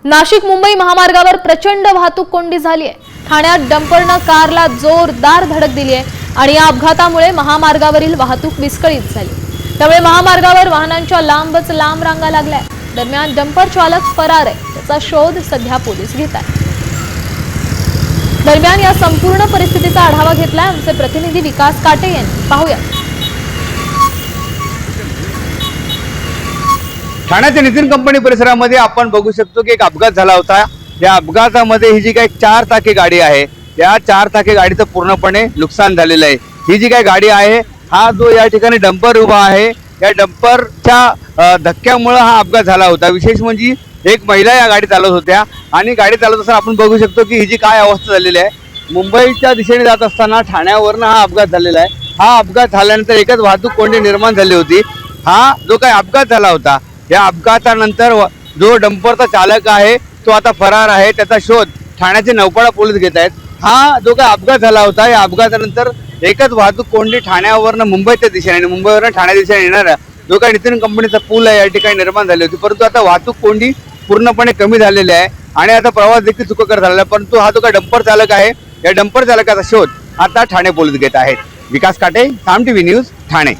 नाशिक मुंबई महामार्गावर प्रचंड वाहतूक कोंडी झाली आहे। ठाण्यात डंपरनं कारला जोरदार धडक दिली आहे आणि या अपघातामुळे महामार्गावरील वाहतूक विस्कळीत झाली। त्यामुळे महामार्गावर वाहनांच्या लांबच लांब रांगा लागल्या। दरम्यान डंपर चालक फरार आहे, त्याचा शोध सध्या पोलीस घेत आहेत। दरम्यान या संपूर्ण परिस्थितीचा आढावा घेतलाय आमचे प्रतिनिधी विकास काटे यांनी। पाहूया। ठाण्याच्या नितीन कंपनी परिसरामध्ये आपण बघू शकतो की एक अपघात झाला होता। या अपघातामध्ये ही जी काही 4 चाकी गाडी आहे, या 4 चाकी गाडीचं पूर्णपणे नुकसान झालेलं आहे। ही जी काही गाडी आहे, हा जो या ठिकाणी डंपर उभा आहे, या डंपरच्या धक्क्यामुळे हा अपघात झाला होता। विशेष म्हणजे एक महिला या गाडी चालवत होत्या आणि गाडी चालवत असताना आपण बघू शकतो की ही जी काय अवस्था झालेली आहे। मुंबईच्या दिशेने जात असताना ठाण्यावरनं हा अपघात झालेला आहे। हा अपघात झाल्यानंतर एकच वाहतूक कोंडी निर्माण झाली होती। हा जो काही अपघात झाला होता, या अपघातानंतर जो डंपरचा चालक आहे तो आता फरार आहे। त्याचा शोध ठाण्याचे नौपाडा पोलीस घेत आहेत। हा जो काही अपघात झाला होता, या अपघातानंतर एकच वाहतूक कोंडी ठाण्यावरनं मुंबईच्या दिशेने आणि मुंबईवरनं ठाण्या दिशेने येणारा जो काही नितीन कंपनीचा पूल आहे या ठिकाणी निर्माण झाली होती, परंतु आता वाहतूक कोंडी पूर्णपणे कमी झालेली आहे आणि आता प्रवास देखील सुखकर झालेला आहे। परंतु हा जो काही डंपर चालक आहे, या डंपर चालकाचा शोध आता ठाणे पोलीस घेत आहेत। विकास काटे, साम टीव्ही न्यूज, ठाणे।